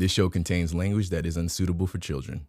This show contains language that is unsuitable for children.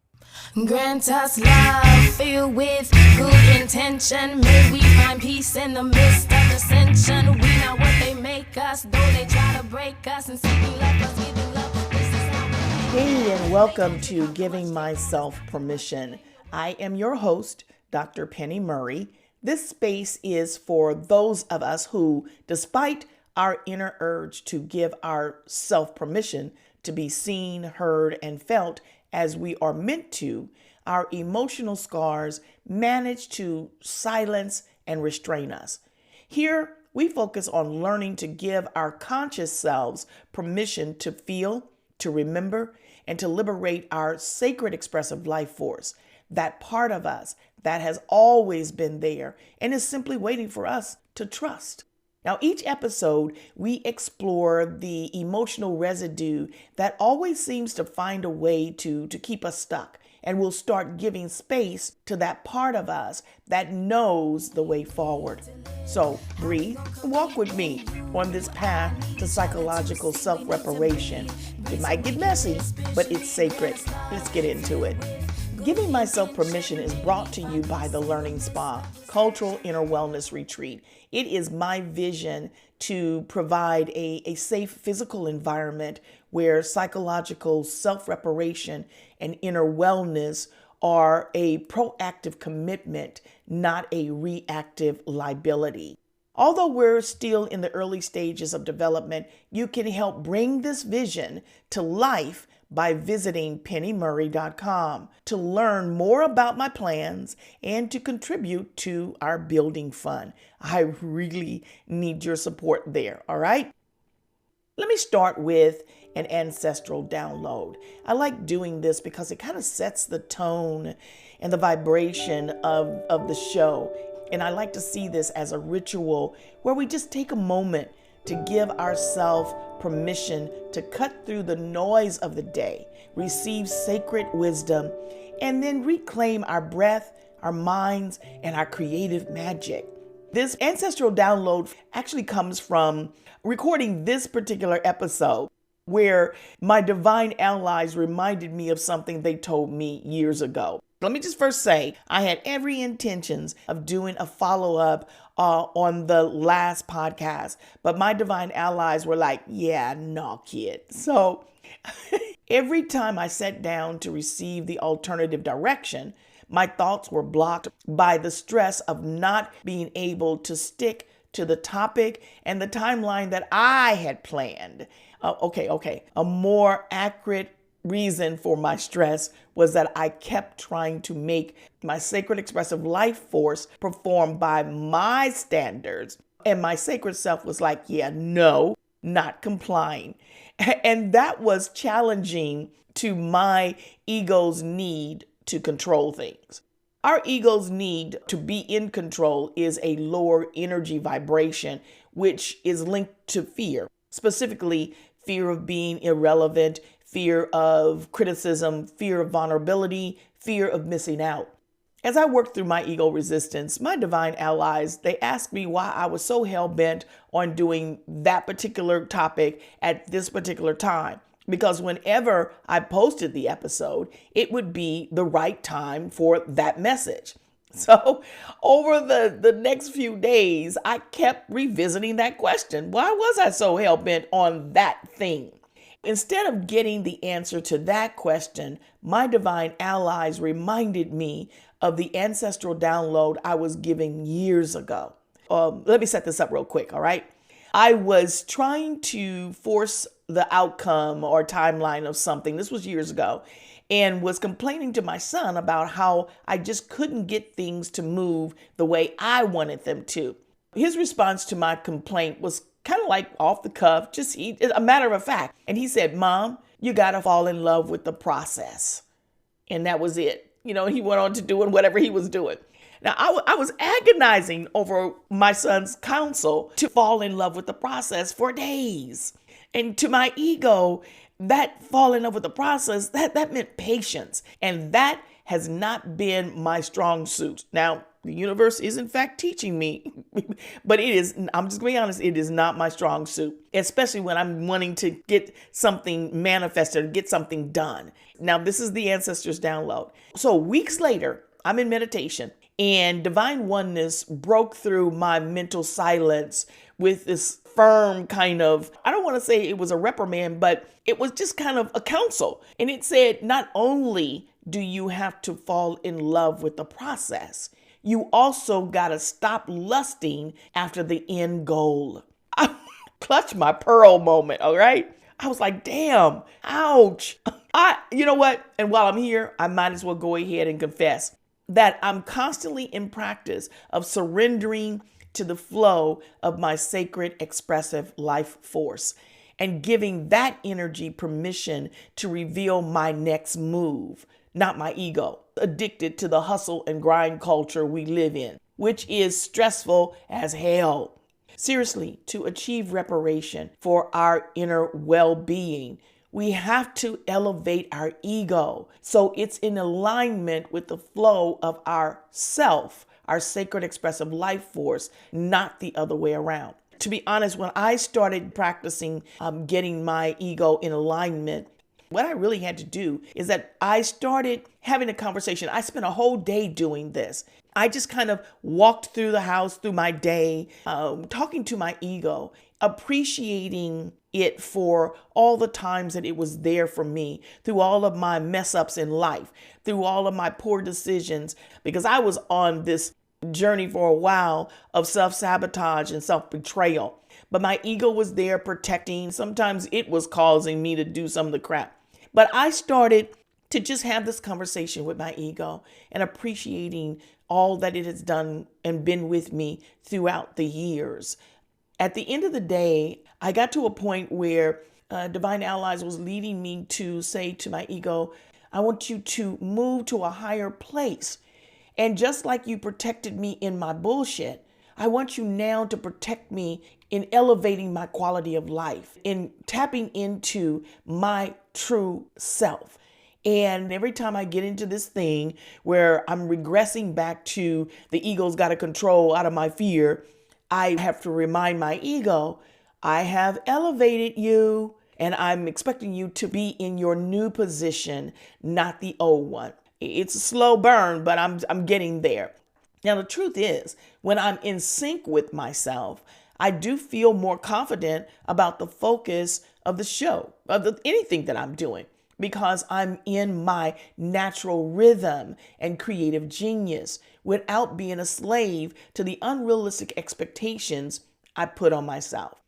Grant us love filled with good intention. May we find peace in the midst of dissension. We not what they make us, though they try to break us. And seeking love us, giving love. This is how we Hey, and welcome to Giving Myself Permission. I am your host, Dr. Penny Murray. This space is for those of us who, despite our inner urge to give ourself permission to be seen, heard, and felt as we are meant to, our emotional scars manage to silence and restrain us. Here, we focus on learning to give our conscious selves permission to feel, to remember, and to liberate our sacred expressive life force, that part of us that has always been there and is simply waiting for us to trust. Now, each episode, we explore the emotional residue that always seems to find a way to keep us stuck. And we'll start giving space to that part of us that knows the way forward. So breathe and walk with me on this path to psychological self-reparation. It might get messy, but it's sacred. Let's get into it. Giving Myself Permission is brought to you by the Learning Spa, Cultural Inner Wellness Retreat. It is my vision to provide a safe physical environment where psychological self-reparation and inner wellness are a proactive commitment, not a reactive liability. Although we're still in the early stages of development, you can help bring this vision to life by visiting pennymurray.com to learn more about my plans and to contribute to our building fund. I really need your support there, all right? Let me start with an ancestral download. I like doing this because it kind of sets the tone and the vibration of the show. And I like to see this as a ritual where we just take a moment to give ourselves permission to cut through the noise of the day, receive sacred wisdom, and then reclaim our breath, our minds, and our creative magic. This ancestral download actually comes from recording this particular episode where my divine allies reminded me of something they told me years ago. Let me just first say, I had every intentions of doing a follow-up on the last podcast, but my divine allies were like, yeah, no, kid. So every time I sat down to receive the alternative direction, my thoughts were blocked by the stress of not being able to stick to the topic and the timeline that I had planned. A more accurate reason for my stress was that I kept trying to make my sacred expressive life force perform by my standards. And my sacred self was like, yeah, no, not complying. And that was challenging to my ego's need to control things. Our ego's need to be in control is a lower energy vibration, which is linked to fear, specifically fear of being irrelevant, fear of criticism, fear of vulnerability, fear of missing out. As I worked through my ego resistance, my divine allies, they asked me why I was so hell-bent on doing that particular topic at this particular time. Because whenever I posted the episode, it would be the right time for that message. So over the next few days, I kept revisiting that question. Why was I so hell-bent on that thing? Instead of getting the answer to that question, my divine allies reminded me of the ancestral download I was giving years ago. Let me set this up real quick, all right? I was trying to force the outcome or timeline of something. This was years ago, and was complaining to my son about how I just couldn't get things to move the way I wanted them to. His response to my complaint was kind of like off the cuff, just a matter of fact. And he said, Mom, you got to fall in love with the process. And that was it. You know, he went on to doing whatever he was doing. Now, I was agonizing over my son's counsel to fall in love with the process for days. And to my ego, that fall in love with the process, that meant patience. And that has not been my strong suit. Now, The universe is in fact teaching me, but I'm just going to be honest, it is not my strong suit, especially when I'm wanting to get something manifested, get something done. Now, this is the ancestors download. So weeks later, I'm in meditation and divine oneness broke through my mental silence with this firm kind of, I don't want to say it was a reprimand, but it was just kind of a counsel. And it said, not only do you have to fall in love with the process, you also got to stop lusting after the end goal. I clutched my pearl moment, all right? I was like, damn, ouch. You know what? And while I'm here, I might as well go ahead and confess that I'm constantly in practice of surrendering to the flow of my sacred expressive life force and giving that energy permission to reveal my next move, not my ego, addicted to the hustle and grind culture we live in, which is stressful as hell. Seriously, to achieve reparation for our inner well-being, we have to elevate our ego so it's in alignment with the flow of our self, our sacred expressive life force, not the other way around. To be honest, when I started practicing getting my ego in alignment, what I really had to do is that I started having a conversation. I spent a whole day doing this. I just kind of walked through the house, through my day, talking to my ego, appreciating it for all the times that it was there for me, through all of my mess ups in life, through all of my poor decisions, because I was on this journey for a while of self-sabotage and self-betrayal. But my ego was there protecting. Sometimes it was causing me to do some of the crap. But I started to just have this conversation with my ego and appreciating all that it has done and been with me throughout the years. At the end of the day, I got to a point where Divine Allies was leading me to say to my ego, I want you to move to a higher place. And just like you protected me in my bullshit, I want you now to protect me in elevating my quality of life, in tapping into my true self. And every time I get into this thing where I'm regressing back to the ego's got to control out of my fear, I have to remind my ego, I have elevated you and I'm expecting you to be in your new position, not the old one. It's a slow burn, but I'm getting there. Now, the truth is, when I'm in sync with myself, I do feel more confident about the focus of the show, of anything that I'm doing, because I'm in my natural rhythm and creative genius without being a slave to the unrealistic expectations I put on myself.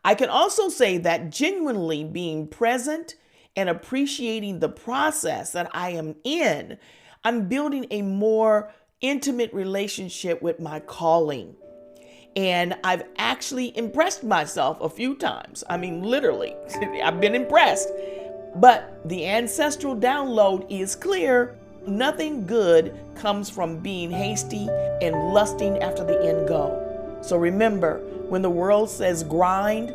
I can also say that genuinely being present and appreciating the process that I am in, I'm building a more intimate relationship with my calling. And I've actually impressed myself a few times. I mean, literally, I've been impressed. But the ancestral download is clear. Nothing good comes from being hasty and lusting after the end goal. So remember, when the world says grind,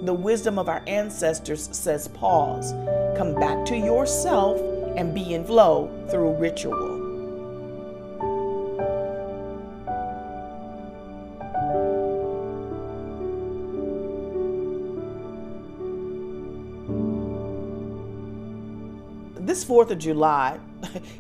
the wisdom of our ancestors says pause. Come back to yourself and be in flow through ritual. This 4th of July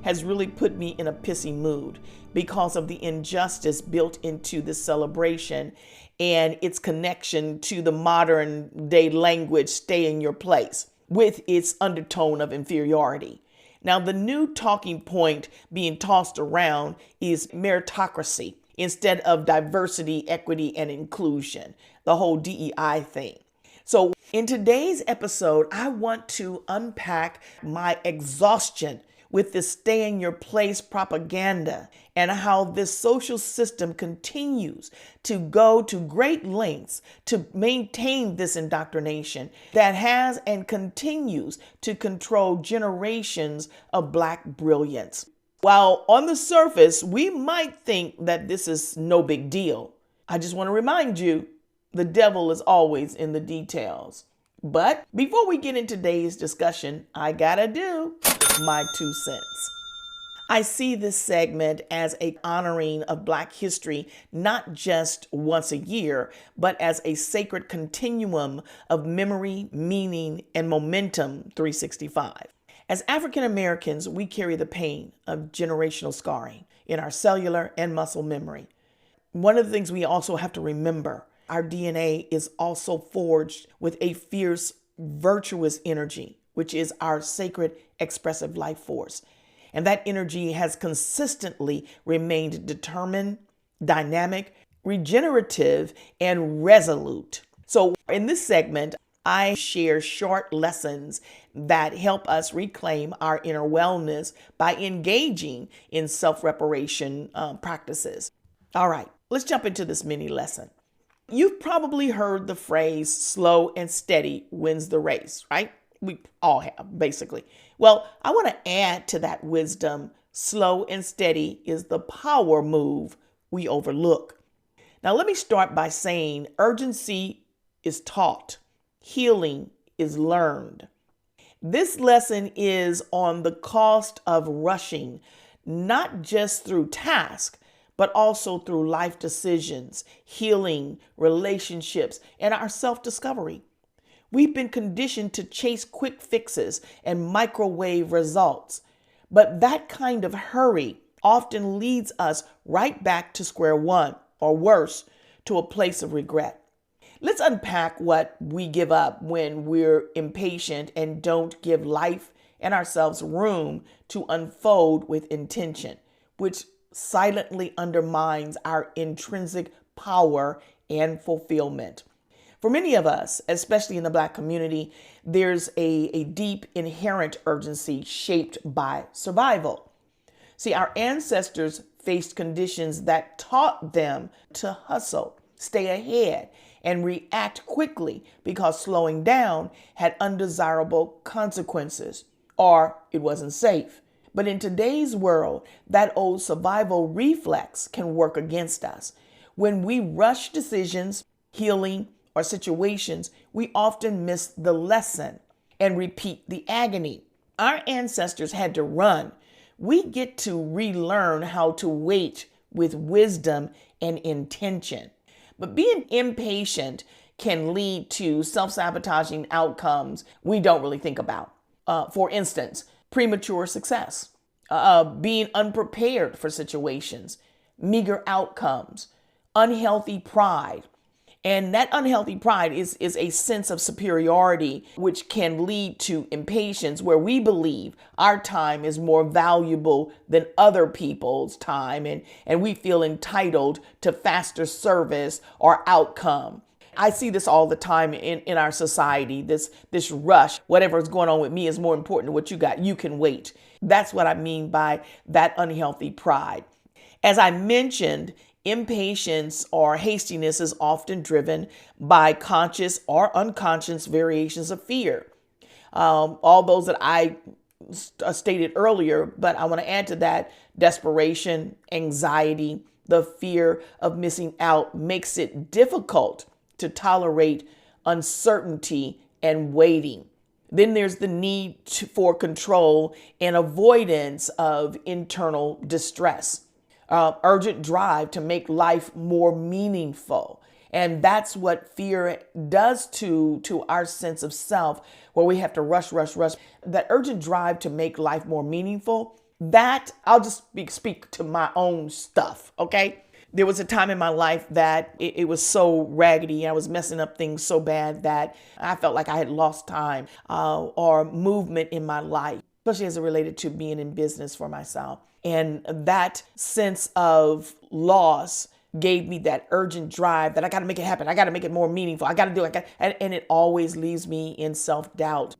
has really put me in a pissy mood because of the injustice built into this celebration and its connection to the modern day language, stay in your place, with its undertone of inferiority. Now, the new talking point being tossed around is meritocracy instead of diversity, equity, and inclusion, the whole DEI thing. So in today's episode, I want to unpack my exhaustion with this stay in your place propaganda and how this social system continues to go to great lengths to maintain this indoctrination that has and continues to control generations of Black brilliance. While on the surface, we might think that this is no big deal, I just want to remind you, the devil is always in the details. But before we get into today's discussion, I gotta do my 2 cents. I see this segment as a honoring of Black history, not just once a year, but as a sacred continuum of memory, meaning, and momentum 365. As African Americans, we carry the pain of generational scarring in our cellular and muscle memory. One of the things we also have to remember, our DNA is also forged with a fierce, virtuous energy, which is our sacred, expressive life force. And that energy has consistently remained determined, dynamic, regenerative, and resolute. So in this segment, I share short lessons that help us reclaim our inner wellness by engaging in self-reparation practices. All right, let's jump into this mini lesson. You've probably heard the phrase slow and steady wins the race, right? We all have, basically. Well, I want to add to that wisdom, slow and steady is the power move we overlook. Now, let me start by saying urgency is taught, healing is learned. This lesson is on the cost of rushing, not just through task, but also through life decisions, healing, relationships, and our self-discovery. We've been conditioned to chase quick fixes and microwave results, but that kind of hurry often leads us right back to square one, or worse, to a place of regret. Let's unpack what we give up when we're impatient and don't give life and ourselves room to unfold with intention, which silently undermines our intrinsic power and fulfillment. For many of us, especially in the Black community, there's a deep inherent urgency shaped by survival. See, our ancestors faced conditions that taught them to hustle, stay ahead, and react quickly because slowing down had undesirable consequences or it wasn't safe. But in today's world, that old survival reflex can work against us. When we rush decisions, healing, or situations, we often miss the lesson and repeat the agony. Our ancestors had to run. We get to relearn how to wait with wisdom and intention. But being impatient can lead to self-sabotaging outcomes we don't really think about. For instance, premature success, being unprepared for situations, meager outcomes, unhealthy pride. And that unhealthy pride is a sense of superiority, which can lead to impatience, where we believe our time is more valuable than other people's time, and we feel entitled to faster service or outcome. I see this all the time in our society, this rush. Whatever is going on with me is more important than what you got. You can wait. That's what I mean by that unhealthy pride. As I mentioned, impatience or hastiness is often driven by conscious or unconscious variations of fear. All those that I stated earlier, but I want to add to that: desperation, anxiety, the fear of missing out makes it difficult to tolerate uncertainty and waiting. Then there's the need for control and avoidance of internal distress. Urgent drive to make life more meaningful. And that's what fear does to our sense of self, where we have to rush. That urgent drive to make life more meaningful, that I'll just speak to my own stuff, okay? There was a time in my life that it was so raggedy. I was messing up things so bad that I felt like I had lost time or movement in my life, especially as it related to being in business for myself. And that sense of loss gave me that urgent drive that I got to make it happen. I got to make it more meaningful. I got to do it. And it always leaves me in self-doubt,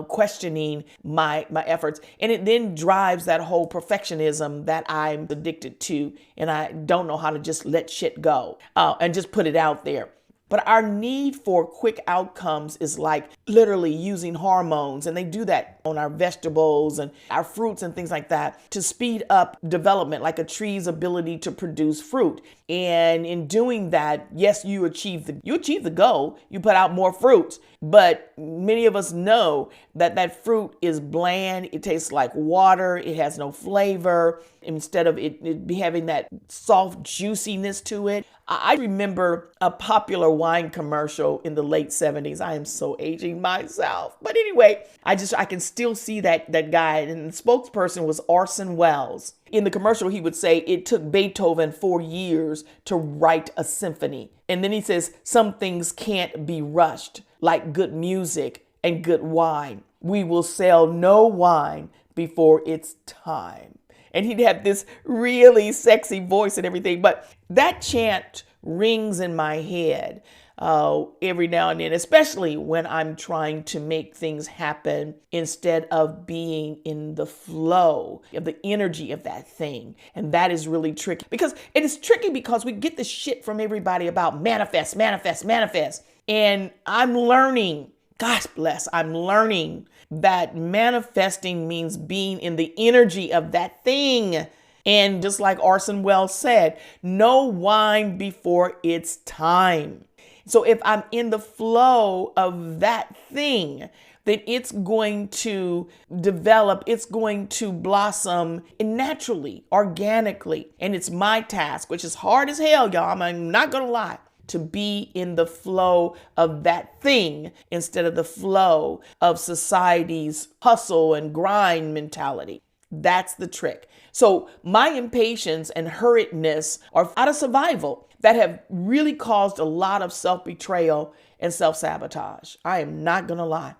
questioning my efforts. And it then drives that whole perfectionism that I'm addicted to. And I don't know how to just let shit go and just put it out there. But our need for quick outcomes is like literally using hormones. And they do that on our vegetables and our fruits and things like that to speed up development, like a tree's ability to produce fruit. And in doing that, yes, you achieve the goal. You put out more fruits, but many of us know that that fruit is bland. It tastes like water. It has no flavor. Instead of it be having that soft juiciness to it. I remember a popular wine commercial in the late 70s. I am so aging myself. But anyway, I can still see that guy, and the spokesperson was Orson Welles. In the commercial, he would say it took Beethoven 4 years to write a symphony. And then he says, some things can't be rushed, like good music and good wine. We will sell no wine before it's time. And he'd have this really sexy voice and everything. But that chant rings in my head every now and then, especially when I'm trying to make things happen instead of being in the flow of the energy of that thing. And that is really tricky, because it is tricky because we get this shit from everybody about manifest, manifest, manifest. And I'm learning, gosh bless, I'm learning that manifesting means being in the energy of that thing. And just like Orson Welles said, no wine before it's time. So if I'm in the flow of that thing, then it's going to develop, it's going to blossom naturally, organically. And it's my task, which is hard as hell, y'all. I'm not going to lie, to be in the flow of that thing instead of the flow of society's hustle and grind mentality. That's the trick. So my impatience and hurriedness are out of survival that have really caused a lot of self-betrayal and self-sabotage. I am not going to lie.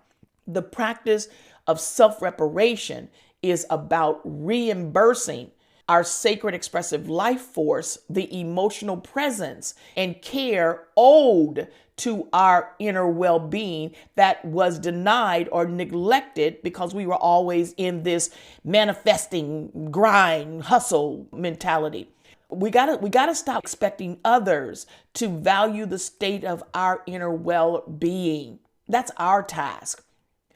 The practice of self-reparation is about reimbursing our sacred expressive life force, the emotional presence and care owed to our inner well-being that was denied or neglected because we were always in this manifesting grind, hustle mentality. We gotta stop expecting others to value the state of our inner well-being. That's our task.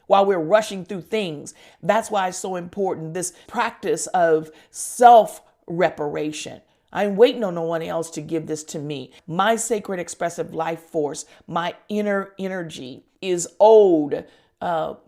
While we're rushing through things, that's why it's so important, this practice of self-reparation. I'm waiting on no one else to give this to me. My sacred expressive life force, my inner energy is owed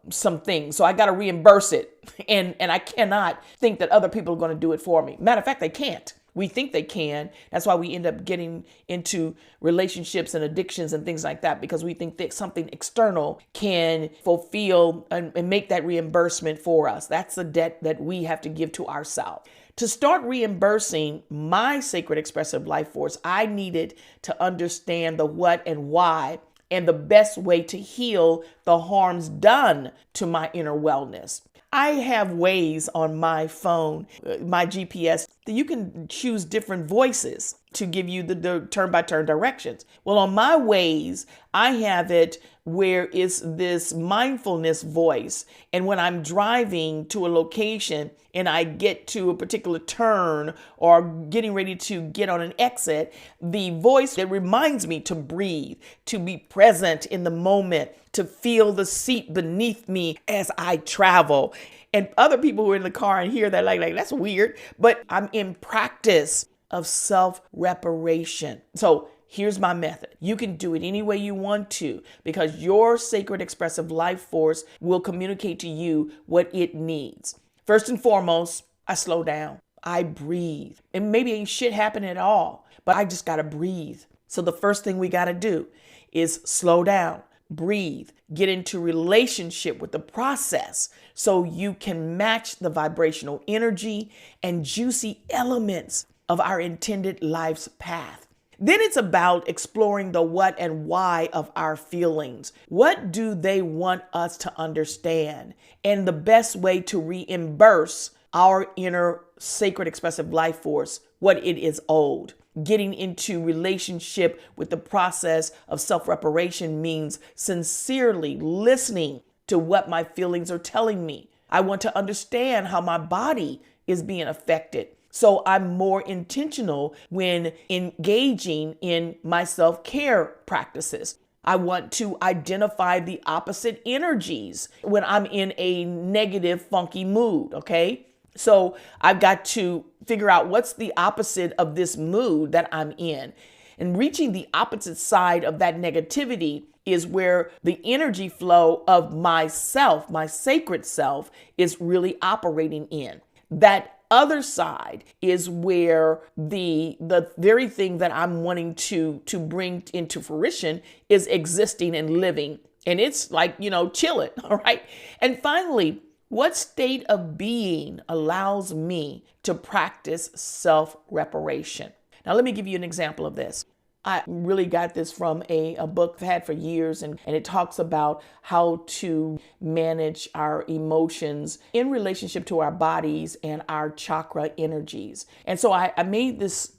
some things. So I got to reimburse it. And I cannot think that other people are going to do it for me. Matter of fact, they can't. We think they can. That's why we end up getting into relationships and addictions and things like that, because we think that something external can fulfill and make that reimbursement for us. That's the debt that we have to give to ourselves. To start reimbursing my sacred expressive life force, I needed to understand the what and why and the best way to heal the harms done to my inner wellness. I have ways on my phone, my GPS, that you can choose different voices to give you the turn-by-turn directions. Well, on my Waze, I have it where it's this mindfulness voice. And when I'm driving to a location and I get to a particular turn or getting ready to get on an exit, the voice that reminds me to breathe, to be present in the moment, to feel the seat beneath me as I travel. And other people who are in the car and hear that like that's weird, but I'm in practice of self-reparation. So here's my method. You can do it any way you want to, because your sacred expressive life force will communicate to you what it needs. First and foremost, I slow down. I breathe. And maybe ain't shit happening at all, but I just got to breathe. So the first thing we got to do is slow down, breathe, get into relationship with the process so you can match the vibrational energy and juicy elements of our intended life's path. Then it's about exploring the what and why of our feelings. What do they want us to understand? And the best way to reimburse our inner sacred expressive life force what it is owed. Getting into relationship with the process of self-reparation means sincerely listening to what my feelings are telling me. I want to understand how my body is being affected. So I'm more intentional when engaging in my self-care practices. I want to identify the opposite energies when I'm in a negative, funky mood, okay? So I've got to figure out what's the opposite of this mood that I'm in. And reaching the opposite side of that negativity is where the energy flow of myself, my sacred self, is really operating in. That other side is where the very thing that I'm wanting to bring into fruition is existing and living. And it's like, chill it, all right? And finally, what state of being allows me to practice self-reparation? Now, let me give you an example of this. I really got this from a book I've had for years, and it talks about how to manage our emotions in relationship to our bodies and our chakra energies. And so I made this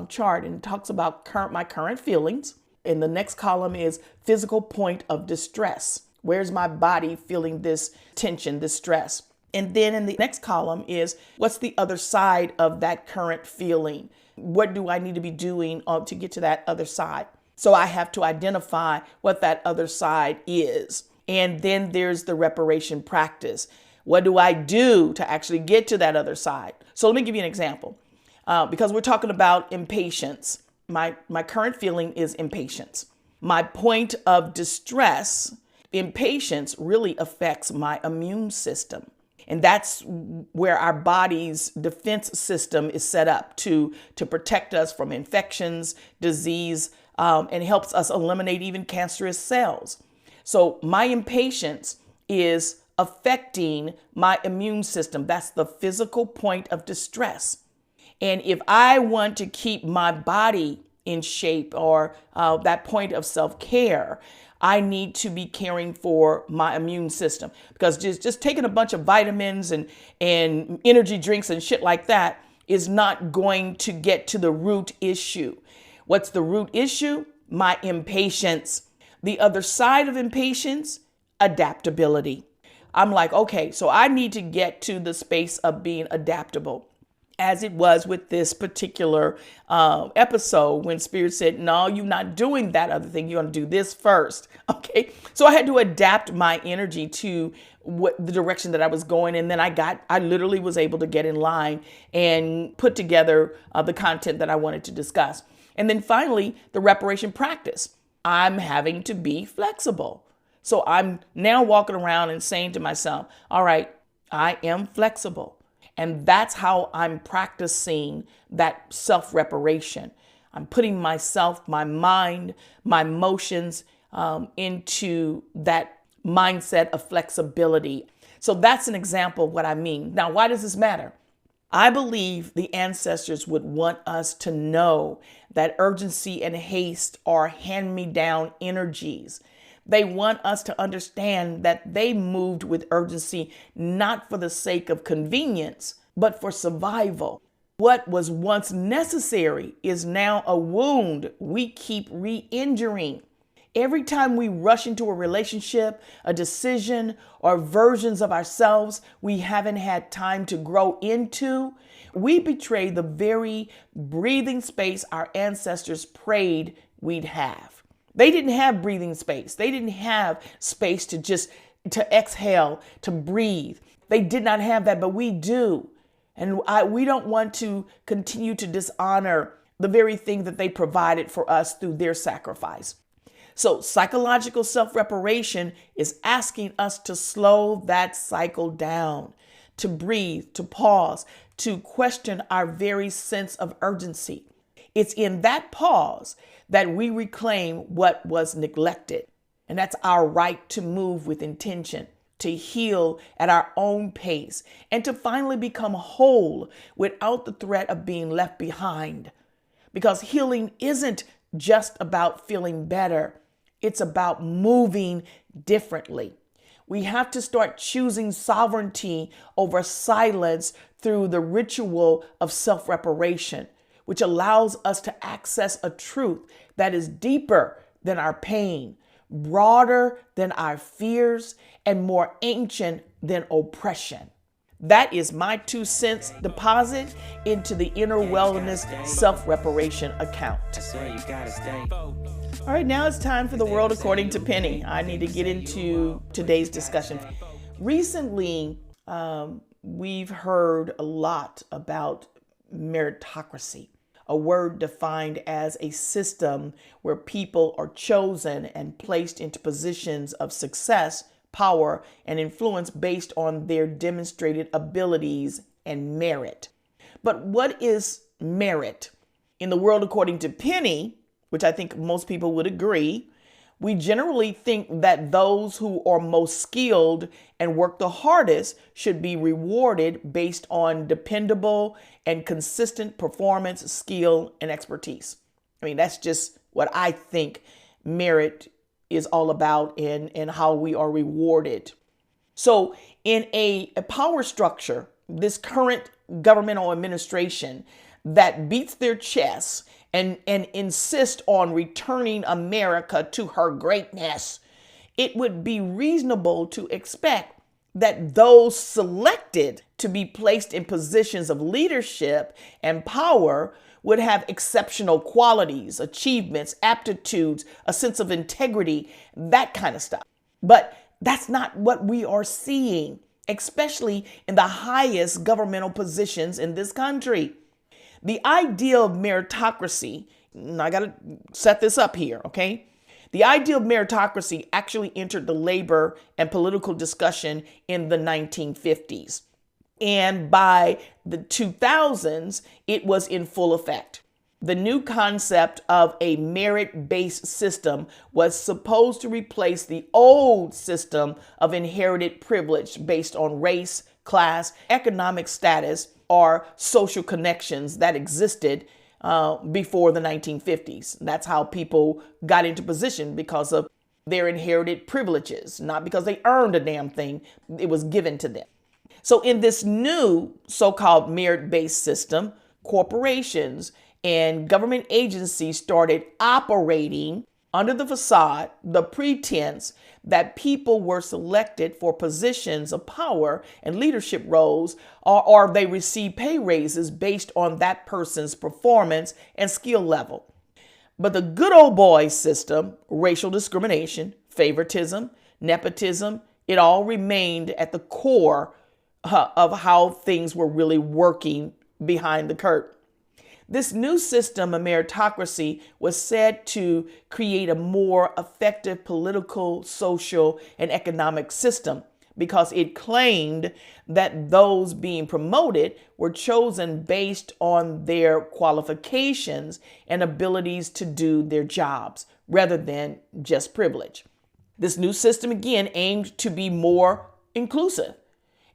chart, and it talks about my current feelings. And the next column is physical point of distress. Where's my body feeling this tension, this stress? And then in the next column is what's the other side of that current feeling? What do I need to be doing to get to that other side? So I have to identify what that other side is. And then there's the reparation practice. What do I do to actually get to that other side? So let me give you an example. Because we're talking about impatience. My current feeling is impatience. My point of distress, impatience really affects my immune system. And that's where our body's defense system is set up to protect us from infections, disease, and helps us eliminate even cancerous cells. So my impatience is affecting my immune system. That's the physical point of distress. And if I want to keep my body in shape or that point of self-care, I need to be caring for my immune system, because just taking a bunch of vitamins and energy drinks and shit like that is not going to get to the root issue. What's the root issue? My impatience. The other side of impatience, adaptability. I'm like, okay, so I need to get to the space of being adaptable. As it was with this particular episode when Spirit said, no, you're not doing that other thing. You're going to do this first. Okay. So I had to adapt my energy to the direction that I was going. And then I literally was able to get in line and put together the content that I wanted to discuss. And then finally, the reparation practice. I'm having to be flexible. So I'm now walking around and saying to myself, all right, I am flexible. And that's how I'm practicing that self-reparation. I'm putting myself, my mind, my emotions into that mindset of flexibility. So that's an example of what I mean. Now, why does this matter? I believe the ancestors would want us to know that urgency and haste are hand-me-down energies. They want us to understand that they moved with urgency, not for the sake of convenience, but for survival. What was once necessary is now a wound we keep re-injuring. Every time we rush into a relationship, a decision, or versions of ourselves we haven't had time to grow into, we betray the very breathing space our ancestors prayed we'd have. They didn't have breathing space. They didn't have space to exhale, to breathe. They did not have that, but we do. And we don't want to continue to dishonor the very thing that they provided for us through their sacrifice. So psychological self-reparation is asking us to slow that cycle down, to breathe, to pause, to question our very sense of urgency. It's in that pause that we reclaim what was neglected. And that's our right to move with intention, to heal at our own pace, and to finally become whole without the threat of being left behind. Because healing isn't just about feeling better. It's about moving differently. We have to start choosing sovereignty over silence through the ritual of self-reparation, which allows us to access a truth that is deeper than our pain, broader than our fears, and more ancient than oppression. That is my 2 cents deposit into the inner wellness self-reparation account. All right, now it's time for the world according to Penny. I need to get into today's discussion. Recently, we've heard a lot about meritocracy, a word defined as a system where people are chosen and placed into positions of success, power, and influence based on their demonstrated abilities and merit. But what is merit? In the world according to Penny, which I think most people would agree, we generally think that those who are most skilled and work the hardest should be rewarded based on dependable and consistent performance, skill, and expertise. I mean, that's just what I think merit is all about and how we are rewarded. So in a power structure, this current governmental administration that beats their chests and insist on returning America to her greatness, it would be reasonable to expect that those selected to be placed in positions of leadership and power would have exceptional qualities, achievements, aptitudes, a sense of integrity, that kind of stuff. But that's not what we are seeing, especially in the highest governmental positions in this country. The idea of meritocracy, and I got to set this up here, okay? The idea of meritocracy actually entered the labor and political discussion in the 1950s. And by the 2000s, it was in full effect. The new concept of a merit-based system was supposed to replace the old system of inherited privilege based on race, class, economic status, or social connections that existed before the 1950s. That's how people got into position, because of their inherited privileges, not because they earned a damn thing. It was given to them. So in this new so-called merit-based system, corporations and government agencies started operating under the facade, the pretense that people were selected for positions of power and leadership roles, or they received pay raises based on that person's performance and skill level. But the good old boy system, racial discrimination, favoritism, nepotism, it all remained at the core of how things were really working behind the curtain. This new system of meritocracy was said to create a more effective political, social, and economic system because it claimed that those being promoted were chosen based on their qualifications and abilities to do their jobs rather than just privilege. This new system, again, aimed to be more inclusive.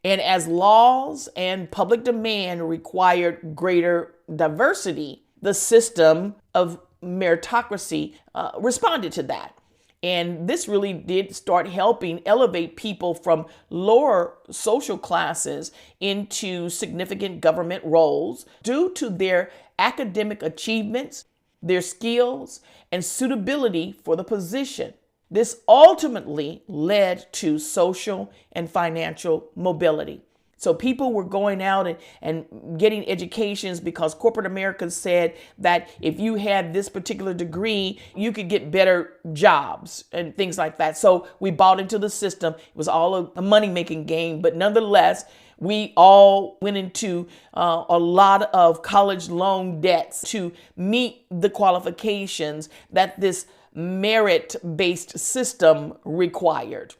And as laws and public demand required greater diversity, the system of meritocracy responded to that. And this really did start helping elevate people from lower social classes into significant government roles due to their academic achievements, their skills, and suitability for the position. This ultimately led to social and financial mobility. So people were going out and getting educations because corporate America said that if you had this particular degree, you could get better jobs and things like that. So we bought into the system. It was all a money-making game, but nonetheless, we all went into a lot of college loan debts to meet the qualifications that this merit-based system required.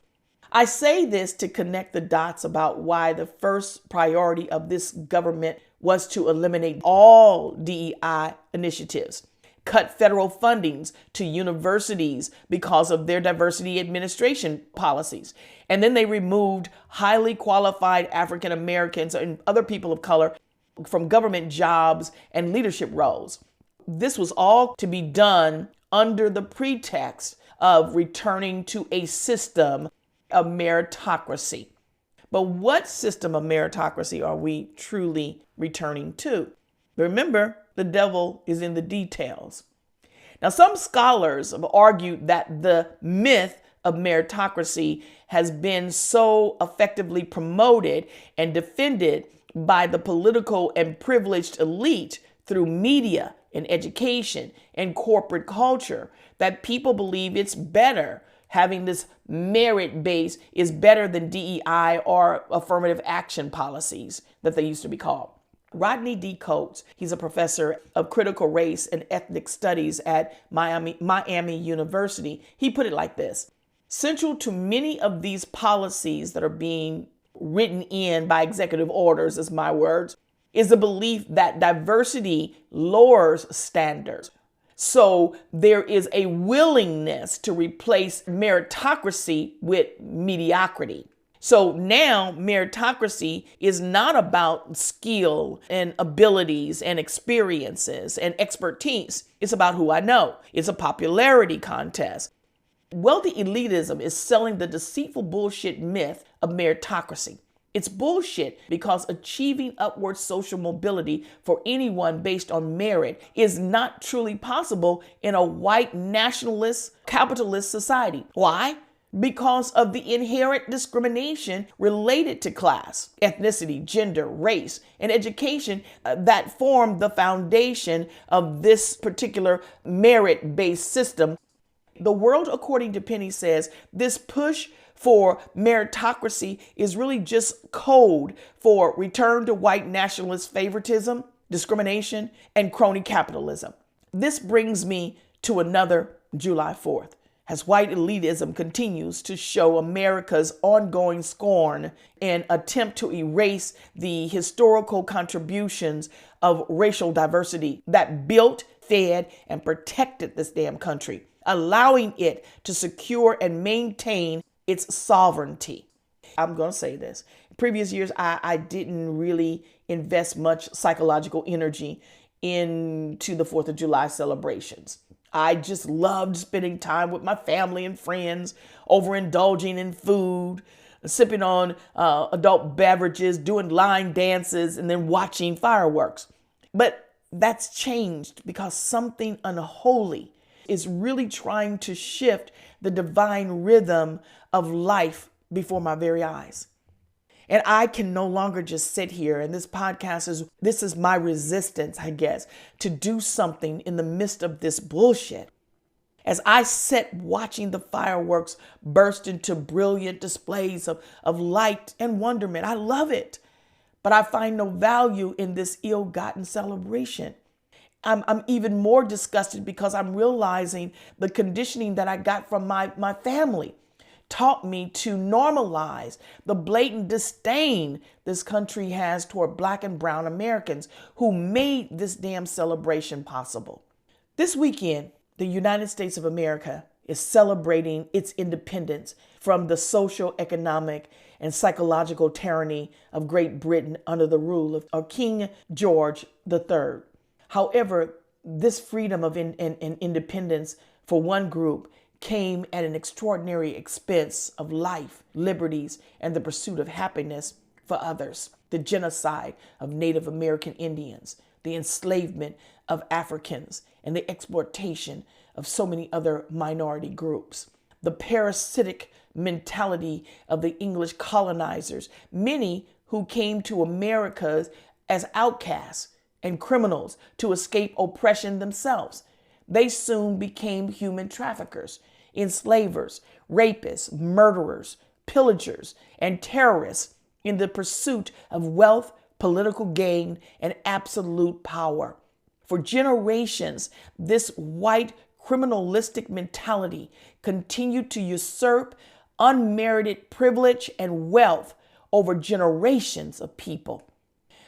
I say this to connect the dots about why the first priority of this government was to eliminate all DEI initiatives, cut federal fundings to universities because of their diversity administration policies. And then they removed highly qualified African Americans and other people of color from government jobs and leadership roles. This was all to be done under the pretext of returning to a system of meritocracy. But what system of meritocracy are we truly returning to? Remember, the devil is in the details. Now, some scholars have argued that the myth of meritocracy has been so effectively promoted and defended by the political and privileged elite through media and education and corporate culture that people believe it's better. Having this merit base is better than DEI or affirmative action policies that they used to be called. Rodney D. Coates, he's a professor of critical race and ethnic studies at Miami University. He put it like this: central to many of these policies that are being written in by executive orders, is my words, is the belief that diversity lowers standards. So there is a willingness to replace meritocracy with mediocrity. So now meritocracy is not about skill and abilities and experiences and expertise. It's about who I know. It's a popularity contest. Wealthy elitism is selling the deceitful bullshit myth of meritocracy. It's bullshit because achieving upward social mobility for anyone based on merit is not truly possible in a white nationalist capitalist society. Why? Because of the inherent discrimination related to class, ethnicity, gender, race, and education that form the foundation of this particular merit-based system. The World According to Penny says this push for meritocracy is really just code for return to white nationalist favoritism, discrimination, and crony capitalism. This brings me to another July 4th. As white elitism continues to show America's ongoing scorn and attempt to erase the historical contributions of racial diversity that built, fed, and protected this damn country, allowing it to secure and maintain its sovereignty. I'm going to say this. In previous years, I didn't really invest much psychological energy into the 4th of July celebrations. I just loved spending time with my family and friends, overindulging in food, sipping on adult beverages, doing line dances, and then watching fireworks. But that's changed because something unholy is really trying to shift the divine rhythm of life before my very eyes. And I can no longer just sit here, and this is my resistance, I guess, to do something in the midst of this bullshit. As I sit watching the fireworks burst into brilliant displays of light and wonderment, I love it. But I find no value in this ill-gotten celebration. I'm even more disgusted because I'm realizing the conditioning that I got from my family taught me to normalize the blatant disdain this country has toward Black and brown Americans who made this damn celebration possible. This weekend, the United States of America is celebrating its independence from the social, economic, and psychological tyranny of Great Britain under the rule of King George III. However, this freedom of independence for one group came at an extraordinary expense of life, liberties, and the pursuit of happiness for others. The genocide of Native American Indians, the enslavement of Africans, and the exploitation of so many other minority groups. The parasitic mentality of the English colonizers, many who came to America as outcasts and criminals to escape oppression themselves. They soon became human traffickers, enslavers, rapists, murderers, pillagers, and terrorists in the pursuit of wealth, political gain, and absolute power. For generations, this white criminalistic mentality continued to usurp unmerited privilege and wealth over generations of people.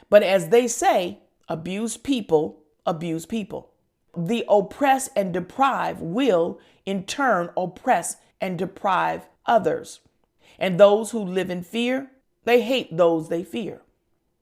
But as they say, abused people abuse people. The oppress and deprive will, in turn, oppress and deprive others. And those who live in fear, they hate those they fear.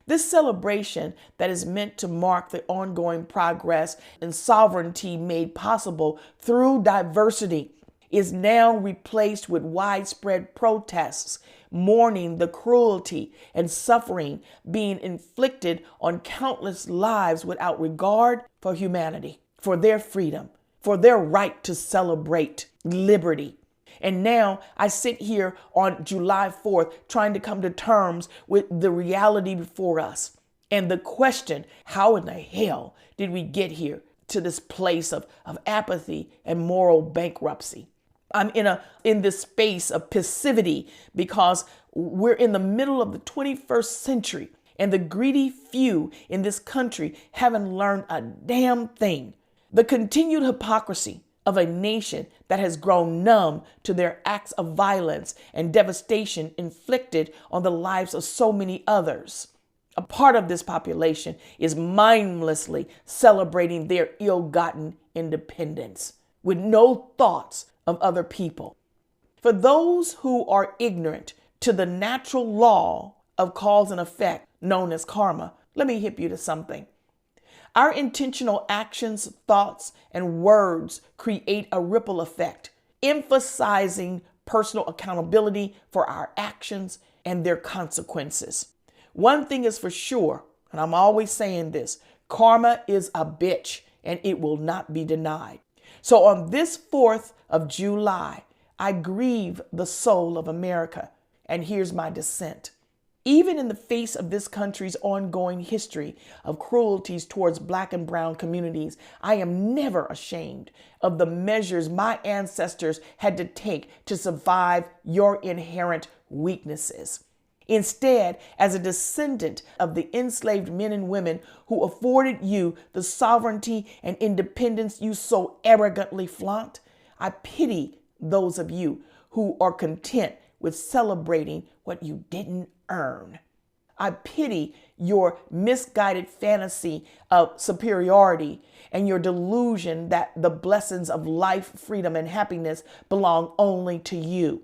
This celebration that is meant to mark the ongoing progress and sovereignty made possible through diversity is now replaced with widespread protests, mourning the cruelty and suffering being inflicted on countless lives without regard for humanity, for their freedom, for their right to celebrate liberty. And now I sit here on July 4th trying to come to terms with the reality before us. And the question, how in the hell did we get here to this place of apathy and moral bankruptcy? I'm in this space of passivity because we're in the middle of the 21st century and the greedy few in this country haven't learned a damn thing. The continued hypocrisy of a nation that has grown numb to their acts of violence and devastation inflicted on the lives of so many others. A part of this population is mindlessly celebrating their ill-gotten independence with no thoughts of other people. For those who are ignorant to the natural law of cause and effect known as karma, let me hip you to something. Our intentional actions, thoughts, and words create a ripple effect, emphasizing personal accountability for our actions and their consequences. One thing is for sure, and I'm always saying this, karma is a bitch and it will not be denied. So on this 4th of July, I grieve the soul of America. And here's my dissent. Even in the face of this country's ongoing history of cruelties towards Black and brown communities, I am never ashamed of the measures my ancestors had to take to survive your inherent weaknesses. Instead, as a descendant of the enslaved men and women who afforded you the sovereignty and independence you so arrogantly flaunt, I pity those of you who are content with celebrating what you didn't earn. I pity your misguided fantasy of superiority and your delusion that the blessings of life, freedom, and happiness belong only to you.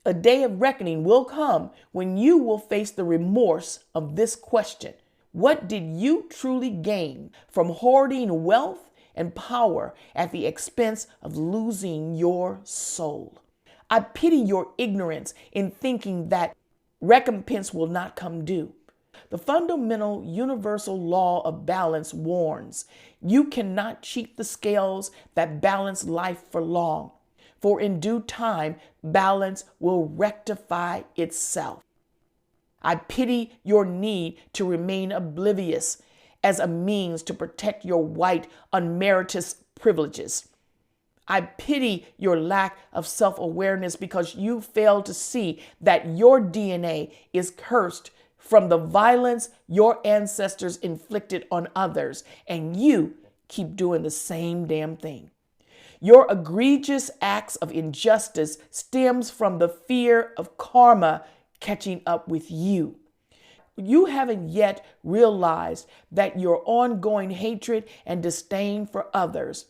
A day of reckoning will come when you will face the remorse of this question. What did you truly gain from hoarding wealth and power at the expense of losing your soul? I pity your ignorance in thinking that recompense will not come due. The fundamental universal law of balance warns you cannot cheat the scales that balance life for long. For in due time, balance will rectify itself. I pity your need to remain oblivious as a means to protect your white, unmerited privileges. I pity your lack of self-awareness because you fail to see that your DNA is cursed from the violence your ancestors inflicted on others, and you keep doing the same damn thing. Your egregious acts of injustice stems from the fear of karma catching up with you. You haven't yet realized that your ongoing hatred and disdain for others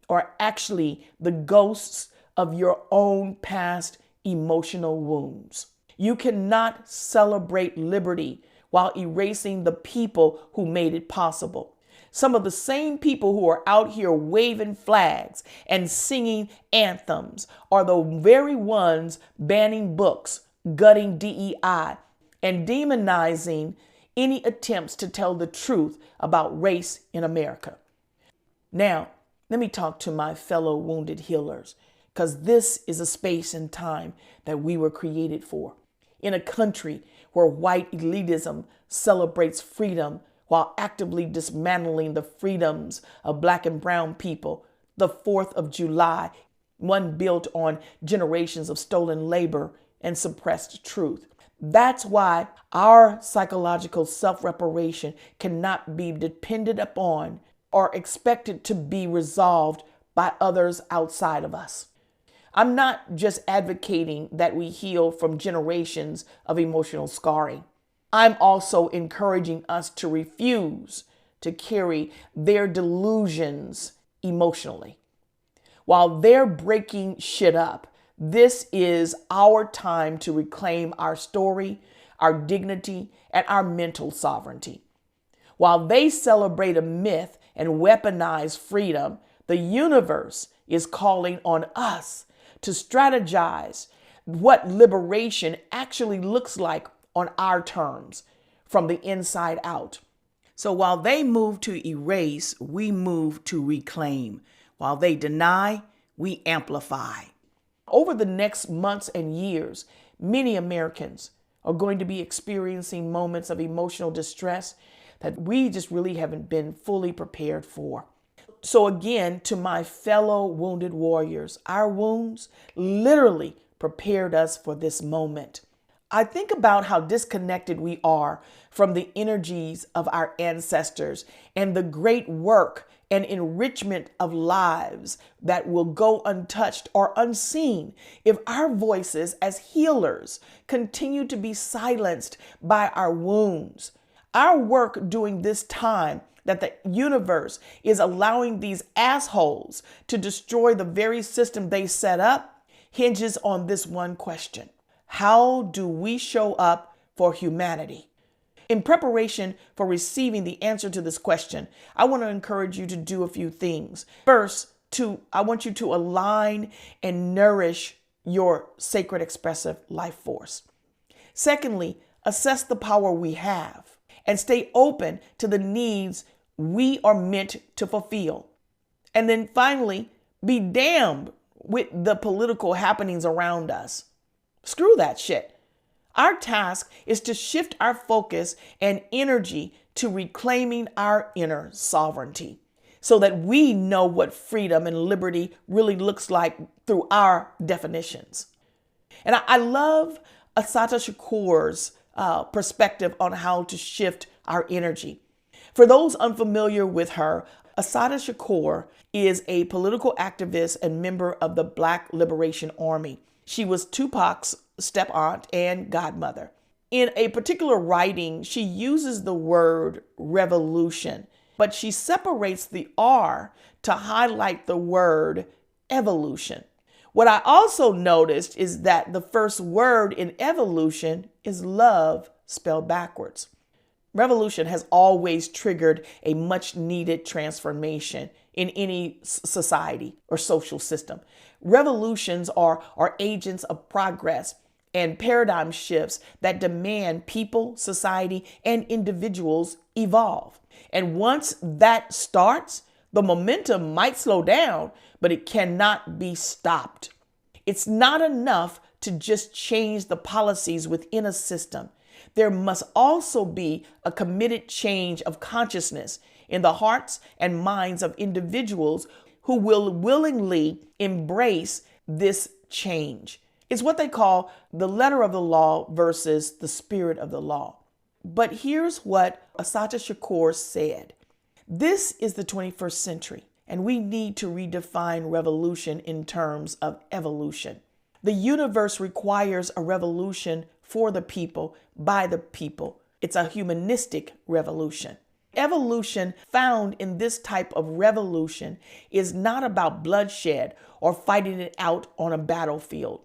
are actually the ghosts of your own past emotional wounds. You cannot celebrate liberty while erasing the people who made it possible. Some of the same people who are out here waving flags and singing anthems are the very ones banning books, gutting DEI, and demonizing any attempts to tell the truth about race in America. Now, let me talk to my fellow wounded healers, because this is a space and time that we were created for. In a country where white elitism celebrates freedom while actively dismantling the freedoms of Black and brown people, the 4th of July, one built on generations of stolen labor and suppressed truth. That's why our psychological self-reparation cannot be depended upon or expected to be resolved by others outside of us. I'm not just advocating that we heal from generations of emotional scarring. I'm also encouraging us to refuse to carry their delusions emotionally. While they're breaking shit up, this is our time to reclaim our story, our dignity, and our mental sovereignty. While they celebrate a myth and weaponize freedom, the universe is calling on us to strategize what liberation actually looks like on our terms, from the inside out. So while they move to erase, we move to reclaim. While they deny, we amplify. Over the next months and years, many Americans are going to be experiencing moments of emotional distress that we just really haven't been fully prepared for. So again, to my fellow wounded warriors, our wounds literally prepared us for this moment. I think about how disconnected we are from the energies of our ancestors and the great work and enrichment of lives that will go untouched or unseen if our voices as healers continue to be silenced by our wounds. Our work during this time that the universe is allowing these assholes to destroy the very system they set up hinges on this one question. How do we show up for humanity? In preparation for receiving the answer to this question, I want to encourage you to do a few things. First, I want you to align and nourish your sacred expressive life force. Secondly, assess the power we have and stay open to the needs we are meant to fulfill. And then finally, be damned with the political happenings around us. Screw that shit. Our task is to shift our focus and energy to reclaiming our inner sovereignty so that we know what freedom and liberty really looks like through our definitions. And I love Assata Shakur's perspective on how to shift our energy. For those unfamiliar with her, Assata Shakur is a political activist and member of the Black Liberation Army. She was Tupac's step-aunt and godmother. In a particular writing, she uses the word revolution, but she separates the R to highlight the word evolution. What I also noticed is that the first word in evolution is love spelled backwards. Revolution has always triggered a much needed transformation in any society or social system. Revolutions are agents of progress and paradigm shifts that demand people, society, and individuals evolve. And once that starts, the momentum might slow down, but it cannot be stopped. It's not enough to just change the policies within a system. There must also be a committed change of consciousness in the hearts and minds of individuals who will willingly embrace this change. It's what they call the letter of the law versus the spirit of the law. But here's what Assata Shakur said. This is the 21st century, and we need to redefine revolution in terms of evolution. The universe requires a revolution for the people, by the people. It's a humanistic revolution. Evolution found in this type of revolution is not about bloodshed or fighting it out on a battlefield.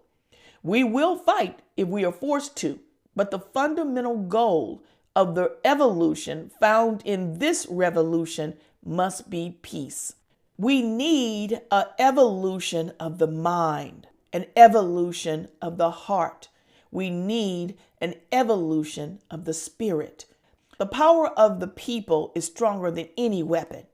We will fight if we are forced to, but the fundamental goal of the evolution found in this revolution must be peace. We need an evolution of the mind, an evolution of the heart. We need an evolution of the spirit. The power of the people is stronger than any weapon.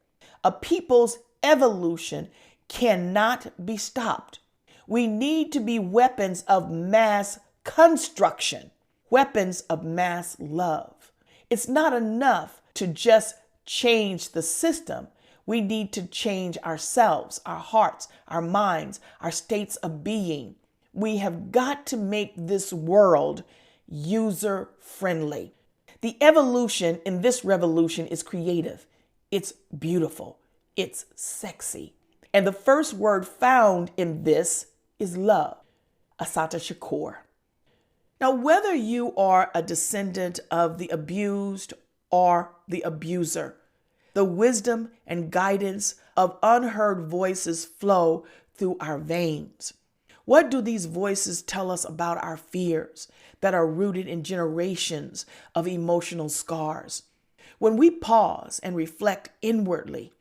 A people's evolution cannot be stopped. We need to be weapons of mass construction, weapons of mass love. It's not enough to just change the system. We need to change ourselves, our hearts, our minds, our states of being. We have got to make this world user-friendly. The evolution in this revolution is creative. It's beautiful. It's sexy. And the first word found in this is love. Assata Shakur. Now, whether you are a descendant of the abused or the abuser, the wisdom and guidance of unheard voices flow through our veins. What do these voices tell us about our fears that are rooted in generations of emotional scars? When we pause and reflect inwardly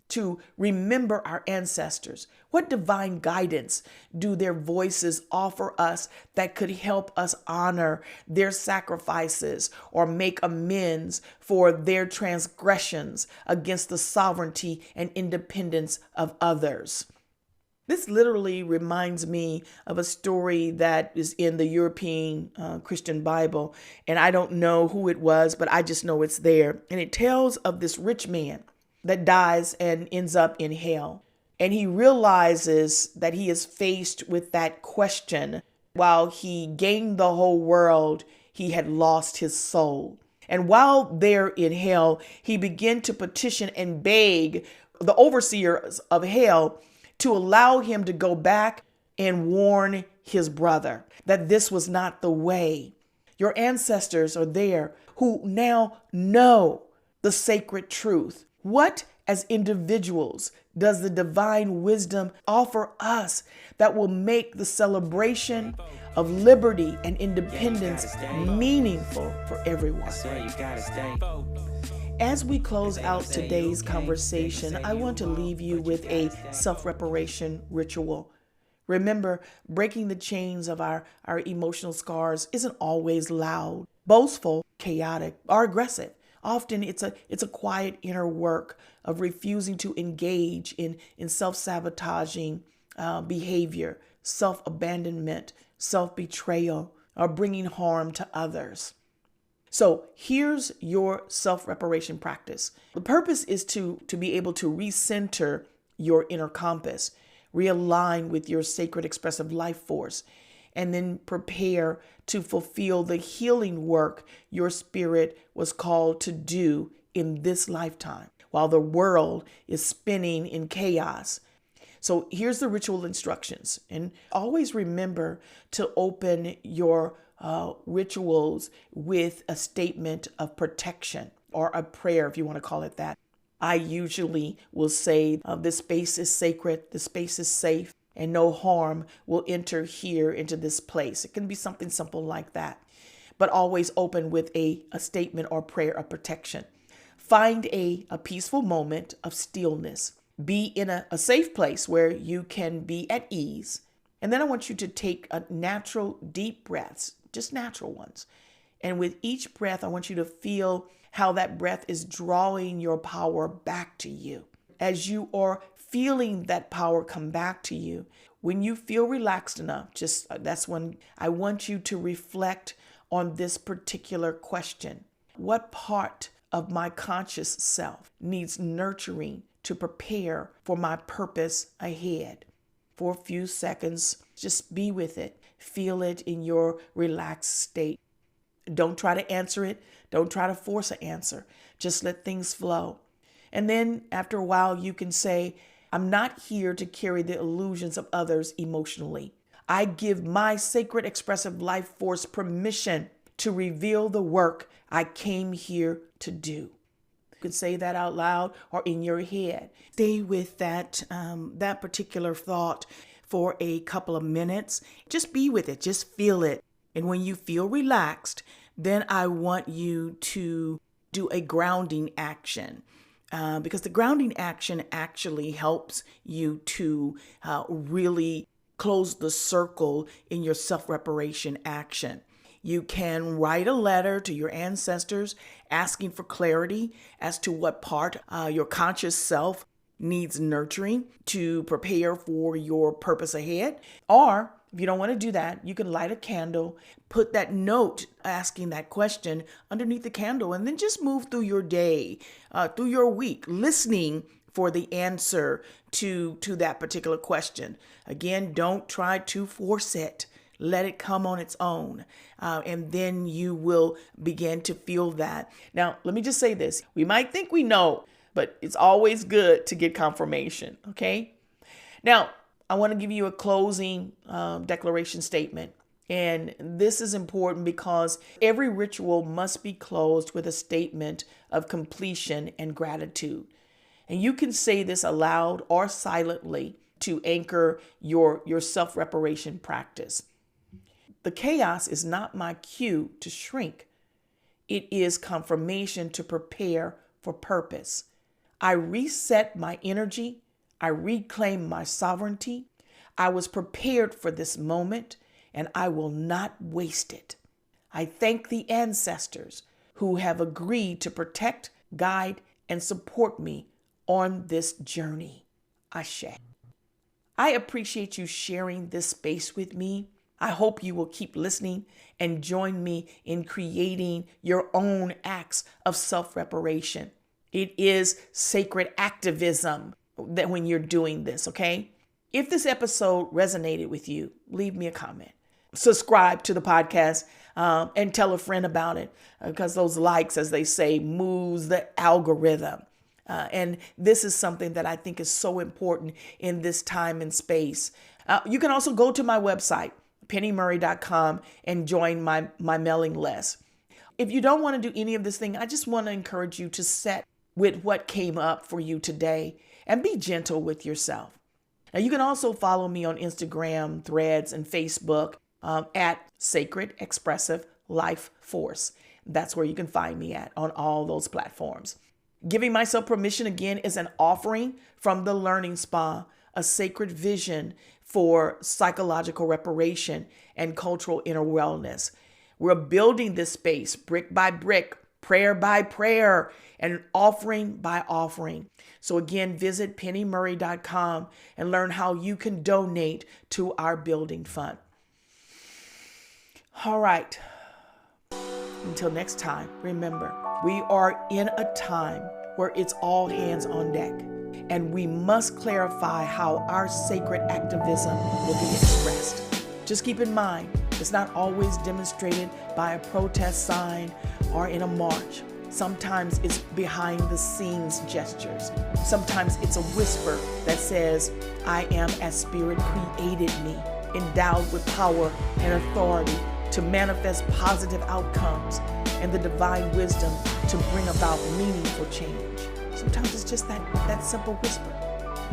to remember our ancestors, what divine guidance do their voices offer us that could help us honor their sacrifices or make amends for their transgressions against the sovereignty and independence of others? This literally reminds me of a story that is in the European Christian Bible. And I don't know who it was, but I just know it's there. And it tells of this rich man that dies and ends up in hell. And he realizes that he is faced with that question. While he gained the whole world, he had lost his soul. And while there in hell, he began to petition and beg the overseers of hell to allow him to go back and warn his brother that this was not the way. Your ancestors are there who now know the sacred truth. What, as individuals, does the divine wisdom offer us that will make the celebration of liberty and independence meaningful for everyone? As we close out today's conversation, I want to leave you with a self-reparation ritual. Remember, breaking the chains of our emotional scars isn't always loud, boastful, chaotic, or aggressive. Often it's a quiet inner work of refusing to engage in self-sabotaging behavior, self-abandonment, self-betrayal, or bringing harm to others. So here's your self-reparation practice. The purpose is to be able to recenter your inner compass, realign with your sacred expressive life force, and then prepare to fulfill the healing work your spirit was called to do in this lifetime while the world is spinning in chaos. So here's the ritual instructions. And always remember to open your rituals with a statement of protection or a prayer, if you want to call it that. I usually will say, this space is sacred, this space is safe, and no harm will enter here into this place. It can be something simple like that, but always open with a statement or prayer of protection. Find a peaceful moment of stillness. Be in a safe place where you can be at ease. And then I want you to take a natural deep breaths, just natural ones. And with each breath, I want you to feel how that breath is drawing your power back to you. As you are feeling that power come back to you, when you feel relaxed enough, that's when I want you to reflect on this particular question. What part of my conscious self needs nurturing to prepare for my purpose ahead? For a few seconds, just be with it. Feel it in your relaxed state. Don't try to answer it. Don't try to force an answer. Just let things flow. And then after a while, you can say, I'm not here to carry the illusions of others emotionally. I give my sacred expressive life force permission to reveal the work I came here to do. You can say that out loud or in your head. Stay with that particular thought for a couple of minutes. Just be with it. Just feel it. And when you feel relaxed, then I want you to do a grounding action. Because the grounding action actually helps you to really close the circle in your self-reparation action. You can write a letter to your ancestors asking for clarity as to what part your conscious self needs nurturing to prepare for your purpose ahead. Or if you don't want to do that, you can light a candle, put that note asking that question underneath the candle, and then just move through your day, through your week, listening for the answer to that particular question. Again, don't try to force it. Let it come on its own. And then you will begin to feel that. Now, let me just say this. We might think we know, but it's always good to get confirmation. Okay. Now, I want to give you a closing declaration statement. And this is important because every ritual must be closed with a statement of completion and gratitude. And you can say this aloud or silently to anchor your self-reparation practice. The chaos is not my cue to shrink. It is confirmation to prepare for purpose. I reset my energy. I reclaim my sovereignty. I was prepared for this moment, and I will not waste it. I thank the ancestors who have agreed to protect, guide, and support me on this journey. Ashe. I appreciate you sharing this space with me. I hope you will keep listening and join me in creating your own acts of self-reparation. It is sacred activism that when you're doing this, okay? If this episode resonated with you, leave me a comment. Subscribe to the podcast and tell a friend about it because those likes, as they say, moves the algorithm. And this is something that I think is so important in this time and space. You can also go to my website, pennymurray.com, and join my mailing list. If you don't want to do any of this thing, I just want to encourage you to set with what came up for you today and be gentle with yourself. Now, you can also follow me on Instagram, Threads, and Facebook at Sacred Expressive Life Force. That's where you can find me at on all those platforms. Giving myself permission again is an offering from the Learning Spa, a sacred vision for psychological reparation and cultural inner wellness. We're building this space brick by brick, prayer by prayer, and offering by offering. So again, visit pennymurray.com and learn how you can donate to our building fund. All right. Until next time, remember, we are in a time where it's all hands on deck, and we must clarify how our sacred activism will be expressed. Just keep in mind, it's not always demonstrated by a protest sign or in a march. Sometimes it's behind the scenes gestures. Sometimes it's a whisper that says, I am as Spirit created me, endowed with power and authority to manifest positive outcomes and the divine wisdom to bring about meaningful change. Sometimes it's just that simple whisper.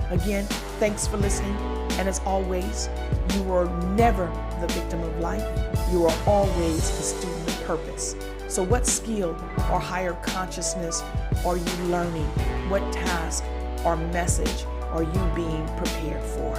Again, thanks for listening. And as always, you are never the victim of life. You are always a student of purpose. So what skill or higher consciousness are you learning? What task or message are you being prepared for?